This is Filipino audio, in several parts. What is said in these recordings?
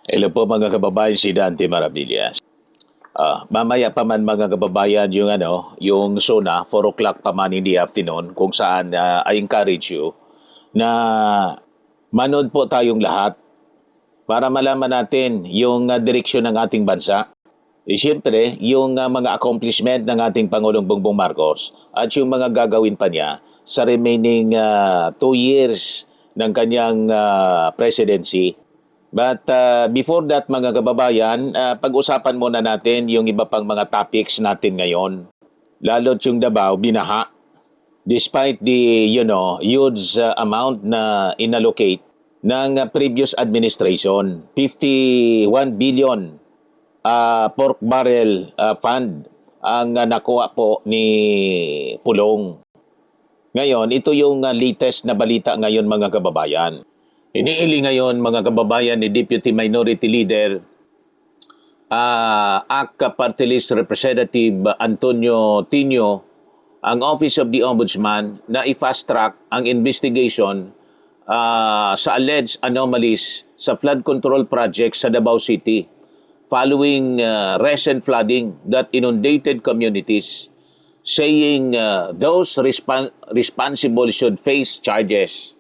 Hello po mga kababayan, si Dante Maravillas. Mamaya pa man mga kababayan yung SONA, 4 o'clock pa man in the afternoon, kung saan I encourage you na manood po tayong lahat para malaman natin yung direksyon ng ating bansa. Siyempre, yung mga accomplishment ng ating Pangulong Bongbong Marcos at yung mga gagawin pa niya sa remaining 2 years ng kanyang presidency. But before that mga kababayan, pag-usapan muna natin yung iba pang mga topics natin ngayon. Lalo't yung Davao, binaha. Despite the huge amount na inallocate ng previous administration, 51 billion pork barrel fund ang nakuha po ni Pulong. Ngayon, ito yung latest na balita ngayon mga kababayan. Iniili ngayon mga kababayan ni Deputy Minority Leader ACT Party List Representative Antonio Tino ang Office of the Ombudsman na i-fast track ang investigation sa alleged anomalies sa flood control project sa Davao City following recent flooding that inundated communities, saying those responsible should face charges.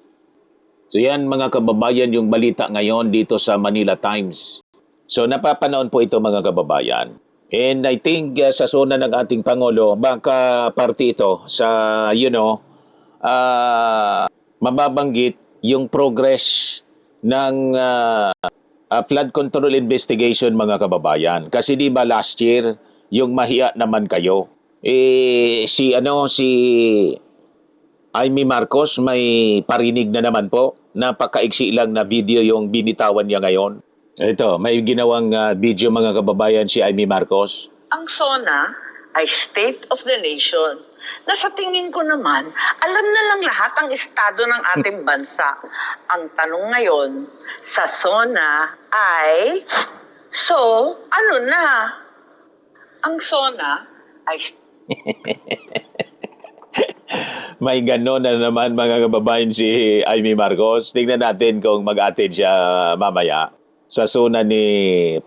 So yan mga kababayan yung balita ngayon dito sa Manila Times. So napapanood po ito mga kababayan. And I think sa zona ng ating Pangulo, baka parte ito sa, mababanggit yung progress ng flood control investigation mga kababayan. Kasi di ba last year, yung mahiya naman kayo. Si Amy Marcos may parinig na naman po. Napakaiksi lang na video yung binitawan niya ngayon. Ito, may ginawang video mga kababayan si Amy Marcos. Ang SONA ay State of the Nation na sa tingin ko naman, alam na lang lahat ang estado ng ating bansa. Ang tanong ngayon, sa SONA ay, ano na? Ang SONA ay May gano'n na naman mga kababayan si Amy Marcos. Tingnan natin kung mag-attend siya mamaya sa zona ni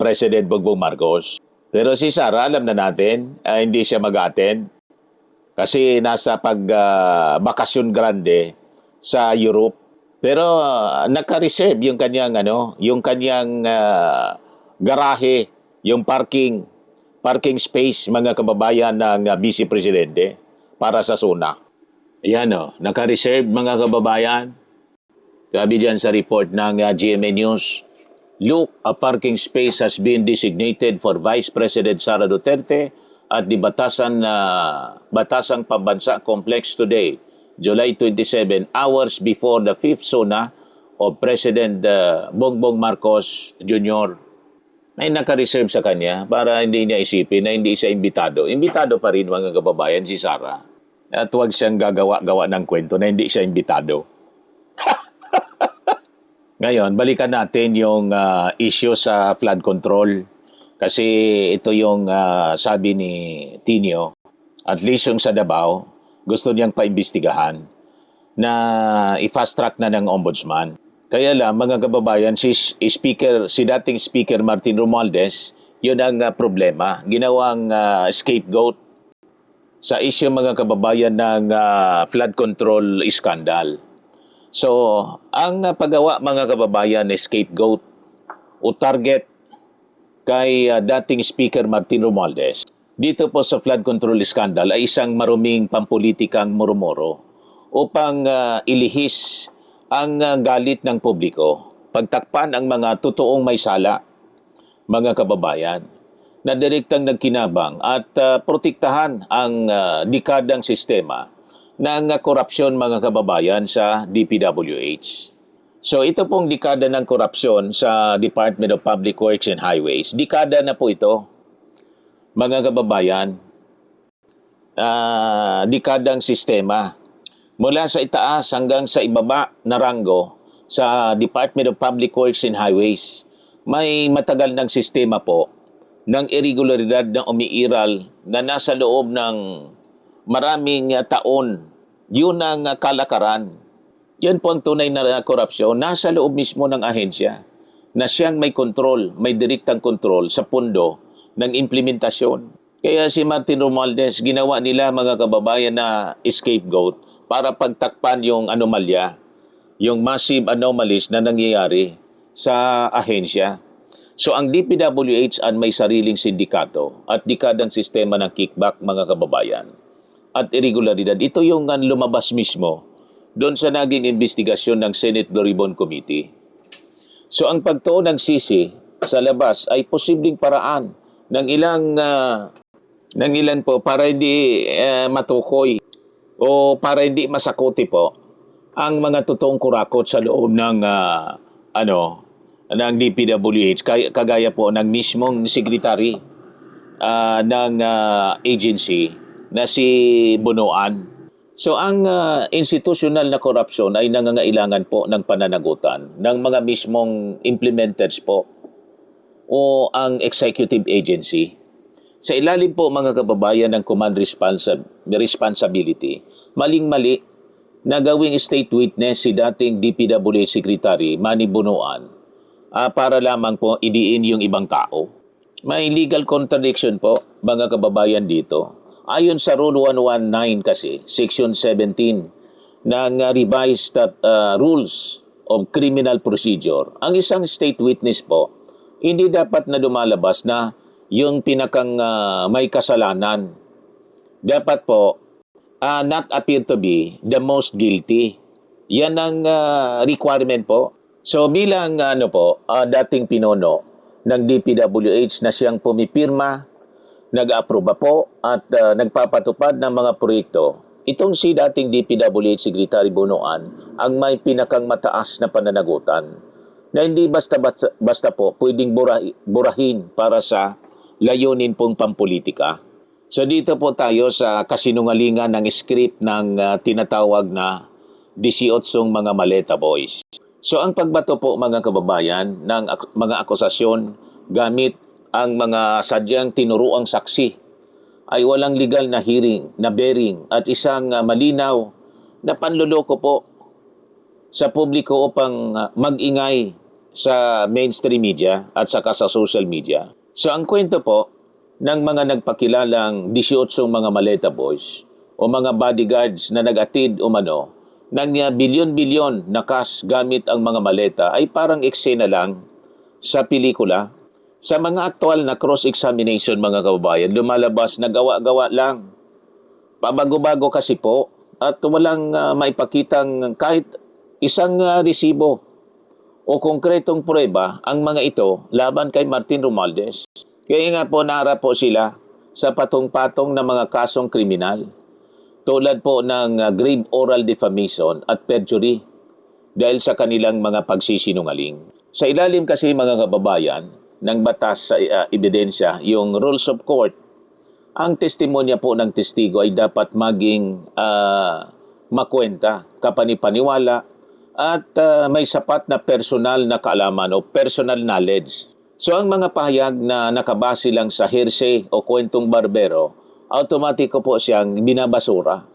President Bongbong Marcos. Pero si Sara, alam na natin, hindi siya mag-attend kasi nasa bakasyon grande sa Europe. Pero naka-reserve yung kanyang garahe, yung parking space mga kababayan ng Vice Presidente para sa zona. Ayan naka-reserve mga kababayan. Sabi diyan sa report ng GMA News, look, a parking space has been designated for Vice President Sara Duterte at the Batasang Pambansa Complex today, July 27, hours before the 5th zona of President Bongbong Marcos Jr. May naka-reserve sa kanya para hindi niya isipin na hindi siya imbitado. Imbitado pa rin mga kababayan si Sara. At huwag siyang gagawa-gawa ng kwento na hindi siya imbitado. Ngayon, balikan natin yung issue sa flood control. Kasi ito yung sabi ni Tino, at least yung sa Davao, gusto niyang paimbestigahan na i-fast track na ng ombudsman. Kaya lang, mga kababayan, si dating Speaker Martin Romualdez, yun ang problema. Ginawang scapegoat sa issue mga kababayan ng flood control scandal. So, ang paggawa mga kababayan na scapegoat o target kay dating Speaker Martin Romualdez dito po sa flood control scandal ay isang maruming pampulitikang murumuro upang ilihis ang galit ng publiko, pagtakpan ang mga totoong may sala, mga kababayan, na direktang nagkinabang at protektahan ang dekadang sistema ng korupsyon mga kababayan sa DPWH. So ito pong dekada ng korupsyon sa Department of Public Works and Highways, dekada na po ito, mga kababayan, dekadang sistema. Mula sa itaas hanggang sa ibaba na ranggo sa Department of Public Works and Highways, may matagal ng sistema po ng irregularidad na umiiral na nasa loob ng maraming taon. Yun ang kalakaran. Yan po ang tunay na korupsyon. Nasa loob mismo ng ahensya. na siyang may control, may direktang control sa pundo ng implementasyon. Kaya si Martin Romualdez, ginawa nila mga kababayan na scapegoat para pagtakpan yung anomalya, yung massive anomalies na nangyayari sa ahensya. So ang DPWH ay may sariling sindikato at dekadang sistema ng kickback mga kababayan at irregularidad. Ito yung lumabas mismo doon sa naging investigasyon ng Senate Blue Ribbon Committee. So ang pagtuon ng sisi sa labas ay posibleng paraan ng ilan po para hindi matukoy o para hindi masakuti po ang mga totoong kurakot sa loob ng ng DPWH kagaya po ng mismong secretary ng agency na si Bunuan. So ang institutional na korupsyon ay nangangailangan po ng pananagutan ng mga mismong implementers po o ang executive agency. Sa ilalim po mga kababayan ng command responsibility, maling-mali na gawing state witness si dating DPWH Secretary Manny Bunuan para lamang po idiin yung ibang tao. May legal contradiction po mga kababayan dito. Ayon sa Rule 119 kasi, Section 17 ng revised Rules of Criminal Procedure, ang isang state witness po, hindi dapat na lumalabas na yung pinakang may kasalanan. Dapat po, not appear to be the most guilty. Yan ang requirement po. So bilang dating pinuno ng DPWH na siyang pumipirma, nag-aproba po at nagpapatupad ng mga proyekto, itong si dating DPWH Secretary Bunuan ang may pinakang mataas na pananagutan na hindi basta po pwedeng burahin para sa layunin pong pampolitika. So dito po tayo sa kasinungalingan ng script ng tinatawag na 18 mga maleta boys. So ang pagbato po mga kababayan ng mga akusasyon gamit ang mga sadyang tinuruang saksi ay walang legal na hearing, na bearing at isang malinaw na panluloko po sa publiko upang mag-ingay sa mainstream media at saka sa social media. So ang kwento po ng mga nagpakilalang 18 mga maleta boys o mga bodyguards na nag-atid umano ng bilyon-bilyon na cash gamit ang mga maleta ay parang eksena lang sa pelikula. Sa mga aktual na cross-examination mga kababayan, lumalabas na gawa-gawa lang. Pabago-bago kasi po at walang maipakitang kahit isang resibo o konkretong prueba ang mga ito laban kay Martin Romualdez. Kaya nga po naharap po sila sa patong-patong na mga kasong kriminal tulad po ng grave oral defamation at perjury dahil sa kanilang mga pagsisinungaling. Sa ilalim kasi mga kababayan ng batas sa ebidensya, yung rules of court, ang testimonya po ng testigo ay dapat maging makwenta, kapanipaniwala at may sapat na personal na kaalaman o personal knowledge. So ang mga pahayag na nakabase lang sa hearsay o kwentong barbero, automatiko po siyang binabasura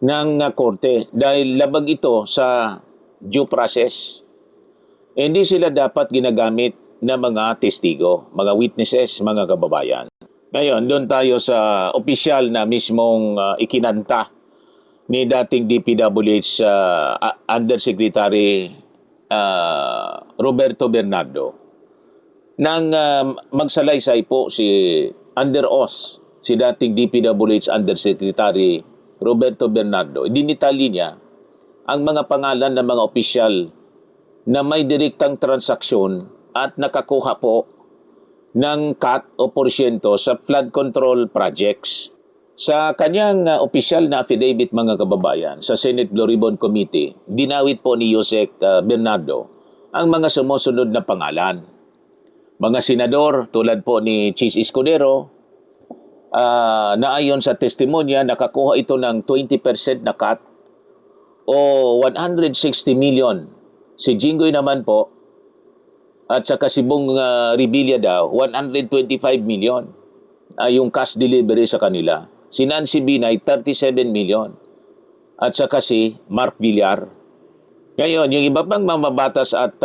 ng korte dahil labag ito sa due process. Hindi sila dapat ginagamit na mga testigo, mga witnesses, mga kababayan. Ngayon, doon tayo sa opisyal na mismong ikinanta ni dating DPWH Undersecretary Roberto Bernardo. Nang magsalaysay po si under oath, si dating DPWH Undersecretary Roberto Bernardo, dinitali niya ang mga pangalan ng mga opisyal na may direktang transaksyon at nakakuha po ng cut o porsyento sa flood control projects. Sa kanyang opisyal na affidavit mga kababayan sa Senate Blue Ribbon Committee, dinawit po ni Yusek Bernardo ang mga sumusunod na pangalan. Mga senador tulad po ni Chis Escudero, na ayon sa testimonya nakakuha ito ng 20% na cut o 160 million. Si Jinggoy naman po at saka si Bong Revilla daw, 125 million yung cash delivery sa kanila. Si Nancy Binay, 37 million. At saka si Mark Villar. Ngayon, yung iba pang mamabatas at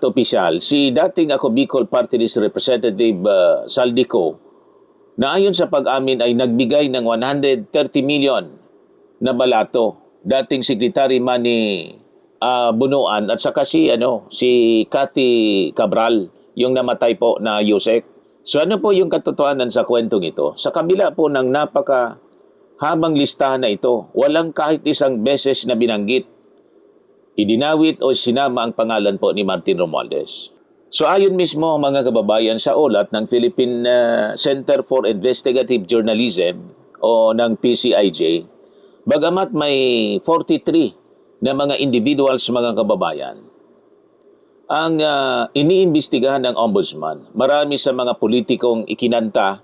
opisyal, si dating ako Bicol Party List Representative Saldico, na ayon sa pag-amin ay nagbigay ng 130 million na balato. Dating Secretary Manny Bunuan at saka si Cathy Cabral, yung namatay po na Yusek. So ano po yung katotohanan sa kwentong ito? Sa kabila po ng napaka habang listahan na ito, walang kahit isang beses na binanggit, idinawit o sinama ang pangalan po ni Martin Romualdez. So ayon mismo mga kababayan sa ulat ng Philippine Center for Investigative Journalism o ng PCIJ, bagamat may 43 na mga individuals mga kababayan, ang iniimbestigahan ng Ombudsman, marami sa mga politikong ikinanta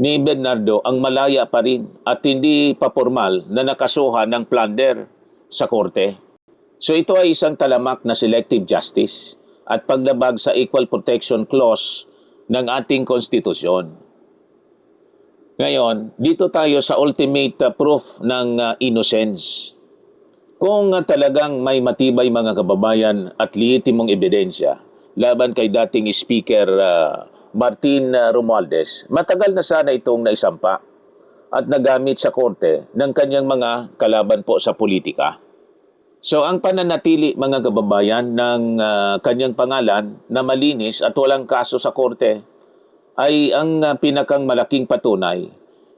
ni Bernardo ang malaya pa rin at hindi pa formal na nakasuhan ng plunder sa korte. So ito ay isang talamak na selective justice at paglabag sa Equal Protection Clause ng ating konstitusyon. Ngayon, dito tayo sa ultimate proof ng innocence. Kung talagang may matibay mga kababayan at lehitimong ebidensya laban kay dating Speaker Martin Romualdez, matagal na sana itong naisampa at nagamit sa korte ng kanyang mga kalaban po sa politika. So ang pananatili mga kababayan ng kanyang pangalan na malinis at walang kaso sa korte ay ang pinakang malaking patunay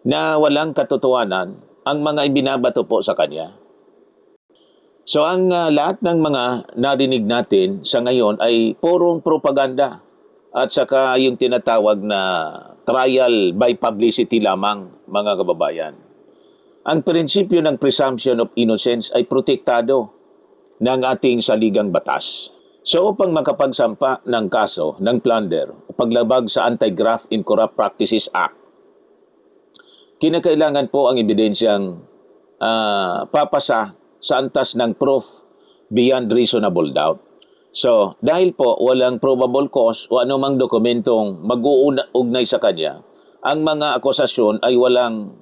na walang katotohanan ang mga ibinabato po sa kanya. So ang lahat ng mga narinig natin sa ngayon ay purong propaganda at saka yung tinatawag na trial by publicity lamang mga kababayan. Ang prinsipyo ng presumption of innocence ay protektado ng ating saligang batas. So upang makapagsampa ng kaso ng plunder o paglabag sa Anti-Graft and Corrupt Practices Act, kinakailangan po ang ebidensyang papasa sa antas ng proof beyond reasonable doubt. So, dahil po walang probable cause o anumang dokumentong mag-uugnay sa kanya, ang mga akusasyon ay walang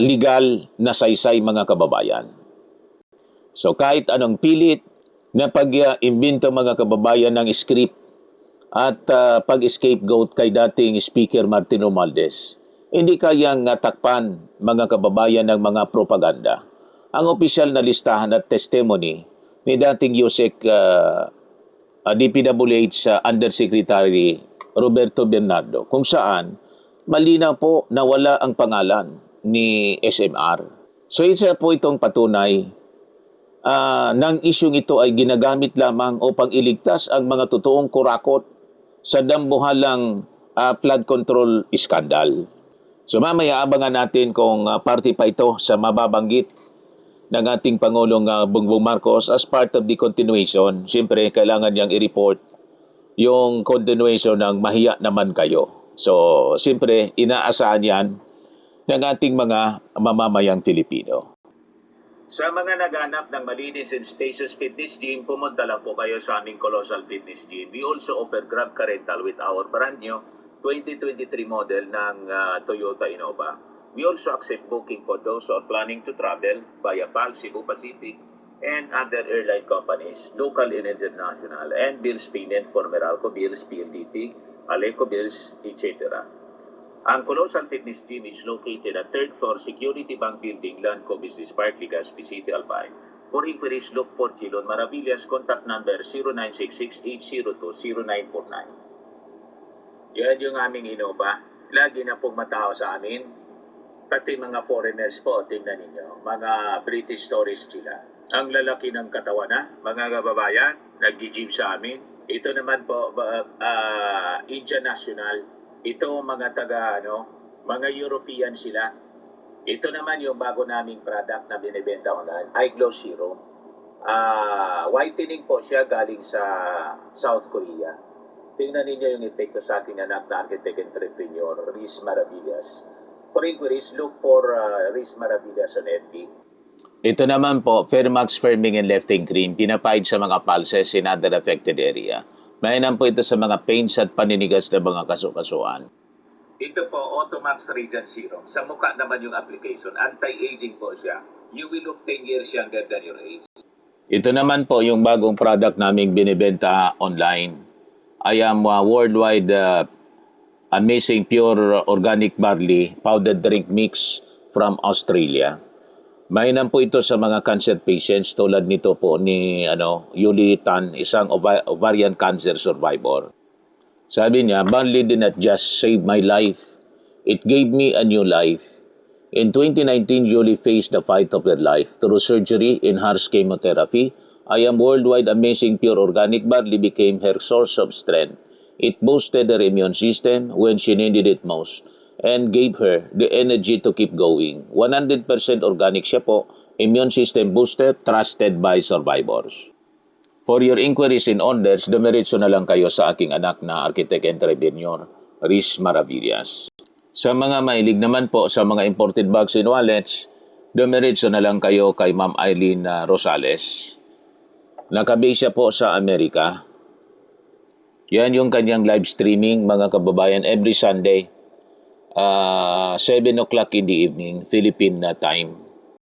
legal na saysay mga kababayan. So, kahit anong pilit na pag-imbento mga kababayan ng script at pag-scapegoat kay dating Speaker Martin Romualdez, hindi kayang takpan mga kababayan ng mga propaganda. Ang opisyal na listahan at testimony ni dating Yusek DPWH Undersecretary Roberto Bernardo, kung saan malinaw po na wala ang pangalan ni SMR. So isa po itong patunay ng isyung ito ay ginagamit lamang upang iligtas ang mga totoong kurakot sa dambuhalang flood control scandal. So mamaya abangan natin kung parte pa ito sa mababanggit ng ating Pangulong Bongbong Marcos as part of the continuation. Siyempre, kailangan niyang i-report yung continuation ng mahiya naman kayo. So, siyempre, inaasahan yan ng ating mga mamamayang Filipino. Sa mga naghanap ng malinis and spacious fitness gym, pumunta lang po kayo sa aming Colossal Fitness Gym. We also offer Grab Car Rental with our brand new 2023 model ng Toyota Innova. We also accept booking for those who are planning to travel via PAL, Cebu Pacific, and other airline companies, local and international, and bills payment for Meralco Bills, PLDT, Aleco Bills, etc. Ang Colossal Fitness Gym is located at 3rd floor Security Bank Building, Lanco Business Park, Legazpi City, Albay. For inquiries, look for Gilon Maravillas, contact number 0966-802-0949. Yan yung aming Innova. Lagi na pong matao sa amin. Pati mga foreigners po, tingnan ninyo, mga British tourists sila. Ang lalaki ng katawan mga kababayan, nag-gym sa amin. Ito naman po, Indian National. Ito mga mga European sila. Ito naman yung bago naming product na binibenta online, iGlow Serum. Whitening po siya galing sa South Korea. Tingnan ninyo yung epekto sa ating anak na architect entrepreneur, Riz Maravillas. For inquiries, look for Riz Maravillas on FB. Ito naman po, Fairmax Firming and Lifting Cream, pinapahid sa mga pulses in other affected area. Mainam po ito sa mga pains at paninigas na mga kasukasuan. Ito po, Automax Radiant Serum. Sa mukha naman yung application, anti-aging po siya. You will look 10 years younger than your age. Ito naman po yung bagong product naming binibenta online. I am worldwide amazing pure organic barley powdered drink mix from Australia. Mainam po ito sa mga cancer patients tulad nito po ni Yuli Tan, isang ovarian cancer survivor. Sabi niya, barley did not just save my life, it gave me a new life. In 2019, Julie faced the fight of her life. Through surgery and harsh chemotherapy, I am worldwide amazing pure organic barley became her source of strength. It boosted her immune system when she needed it most and gave her the energy to keep going. 100% organic siya po, immune system boosted, trusted by survivors. For your inquiries and orders, dumiretso na lang kayo sa aking anak na architect entrepreneur, Riz Maravillas. Sa mga mahilig naman po sa mga imported bags and wallets, dumiretso na lang kayo kay Ma'am Eileen Rosales. Nakabase siya po sa Amerika. Yan yung kanyang live streaming, mga kababayan, every Sunday, 7 o'clock in the evening, Philippine time.